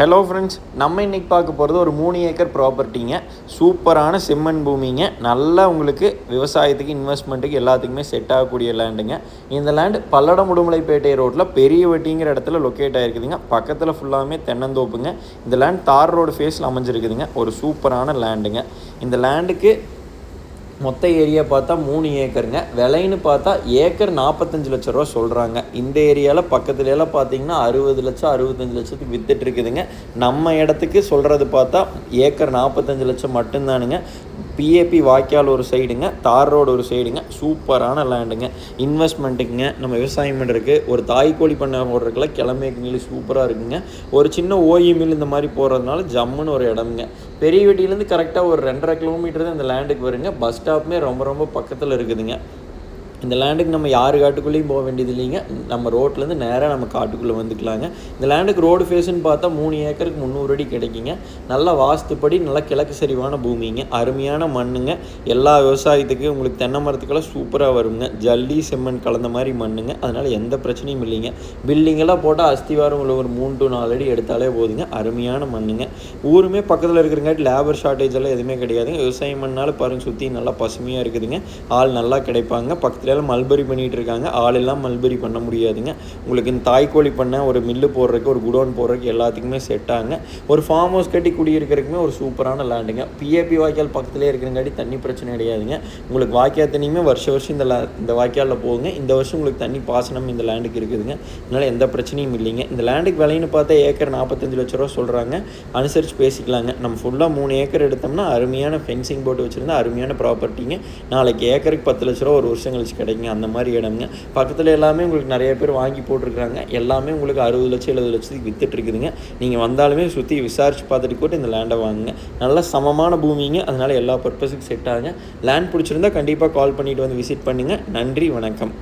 Hello friends, நம்ம இன்றைக்கி பார்க்க போகிறது ஒரு 3 ஏக்கர் ப்ராப்பர்ட்டிங்க. சூப்பரான செம்மண் பூமிங்க. நல்லா உங்களுக்கு விவசாயத்துக்கு, இன்வெஸ்ட்மெண்ட்டுக்கு எல்லாத்துக்குமே செட் ஆகக்கூடிய லேண்டுங்க. இந்த லேண்டு பல்லடம் உடுமலைப்பேட்டை ரோட்டில் பெரிய வெட்டிங்கிற இடத்துல லொக்கேட் ஆகிருக்குதுங்க. பக்கத்தில் ஃபுல்லாமே தென்னந்தோப்புங்க. இந்த லேண்ட் தார் ரோடு ஃபேஸில் அமைஞ்சிருக்குதுங்க. ஒரு சூப்பரான லேண்டுங்க. இந்த லேண்டுக்கு மொத்த ஏரியா பார்த்தா 3 ஏக்கருங்க. விலைன்னு பார்த்தா ஏக்கர் 45 லட்ச ரூபா சொல்கிறாங்க. இந்த ஏரியாவில் பக்கத்துலலாம் பார்த்தீங்கன்னா 60 லட்சம் 65 லட்சத்துக்கு வித்துட்டு இருக்குதுங்க. நம்ம இடத்துக்கு சொல்கிறது பார்த்தா ஏக்கர் 45 லட்சம் மட்டும்தானுங்க. பிஏபி வாய்க்கால் ஒரு சைடுங்க, தார் ரோடு ஒரு சைடுங்க. சூப்பரான லேண்டுங்க. இன்வெஸ்ட்மெண்ட்டுக்குங்க, நம்ம விவசாயம் பண்ணுறதுக்கு, ஒரு தாய்க்கோழி பண்ண போடுறதுக்குலாம் கிழமைக்கு மில்லு சூப்பராக இருக்குங்க. ஒரு சின்ன ஓஇ மில் இந்த மாதிரி போகிறதுனால ஜம்முன்னு ஒரு இடம்ங்க. பெரிய வெட்டியிலேருந்து கரெக்டாக ஒரு 2.5 கிலோமீட்டர் தான் இந்த லேண்டுக்கு வருங்க. பஸ் ஸ்டாப்புமே ரொம்ப ரொம்ப பக்கத்தில் இருக்குதுங்க. இந்த லேண்டுக்கு நம்ம யார் காட்டுக்குள்ளேயும் போக வேண்டியது இல்லைங்க. நம்ம ரோட்லேருந்து நேராக நம்ம காட்டுக்குள்ளே வந்துக்கலாங்க. இந்த லேண்டுக்கு ரோடு ஃபேஸுன்னு பார்த்தா 3 ஏக்கருக்கு 300 அடி கிடைக்குங்க. நல்லா வாஸ்துப்படி நல்லா கிழக்கு சரிவான பூமிங்க. அருமையான மண்ணுங்க. எல்லா விவசாயத்துக்கு உங்களுக்கு தென்னை மரத்துக்கெல்லாம் சூப்பராக வருங்க. ஜல்லி செம்மண் கலந்த மாதிரி மண்ணுங்க. அதனால் எந்த பிரச்சனையும் இல்லைங்க. பில்டிங்கெல்லாம் போட்டால் அஸ்திவாரம் உள்ள ஒரு 3 to 4 அடி எடுத்தாலே போதுங்க. அருமையான மண்ணுங்க. ஊருமே பக்கத்தில் இருக்கிறங்காட்டி லேபர் ஷார்ட்டேஜ் எல்லாம் எதுவுமே கிடையாதுங்க. விவசாயம் மண்ணால் பாருங்க சுற்றி நல்லா பசுமையாக இருக்குதுங்க. ஆள் நல்லா கிடைப்பாங்க. பக்கத்தில் மல்பரி பண்ணிகிட்டு இருக்காங்க. ஆளெல்லாம் மல்பரி பண்ண முடியாதுங்க. உங்களுக்கு இந்த தாய்க்கோழி பண்ண ஒரு மில்லு போடுறதுக்கு, ஒரு குடோன் போடுறதுக்கு எல்லாத்துக்குமே செட் ஆகுங்க. ஒரு ஃபார்ம் ஹவுஸ் கட்டி குடியிருக்கிறதுக்குமே ஒரு சூப்பரான லேண்டுங்க. பிஏபி வாய்க்கால் பக்கத்துலேயே இருக்கிறங்காட்டி தண்ணி பிரச்சனை கிடையாதுங்க. உங்களுக்கு வாய்க்கால் தண்ணியுமே வருஷம் இந்த வாய்க்காலில் போகுங்க. இந்த வருஷம் உங்களுக்கு தண்ணி பாசனம் இந்த லேண்டுக்கு இருக்குதுங்க. அதனால் எந்த பிரச்சனையும் இல்லைங்க. இந்த லேண்டுக்கு விலைன்னு பார்த்தா ஏக்கர் 45 லட்ச ரூபா சொல்கிறாங்க. அனுசரித்து பேசிக்கலாங்க. நம்ம ஃபுல்லாக 3 ஏக்கர் எடுத்தோம்னா அருமையான ஃபென்சிங் போட்டு வச்சுருந்தா அருமையான ப்ராப்பர்ட்டிங்க. நாளைக்கு ஏக்கருக்கு 10 லட்ச ரூபா ஒரு வருஷம் கழிச்சு கிடைக்குங்க. அந்த மாதிரி இடம்ங்க. பக்கத்தில் எல்லாமே உங்களுக்கு நிறைய பேர் வாங்கி போட்டிருக்கிறாங்க. எல்லாமே உங்களுக்கு 60 லட்சம் 70 லட்சத்துக்கு வித்துட்டு இருக்குதுங்க. நீங்கள் வந்தாலுமே சுற்றி விசாரிச்சு பார்த்துட்டு கூட இந்த லேண்டை வாங்குங்க. நல்ல சமமான பூமிங்க. அதனால் எல்லா பர்பஸுக்கும் செட் ஆகுங்க. லேண்ட் பிடிச்சிருந்தா கண்டிப்பாக கால் பண்ணிவிட்டு வந்து விசிட் பண்ணுங்கள். நன்றி, வணக்கம்.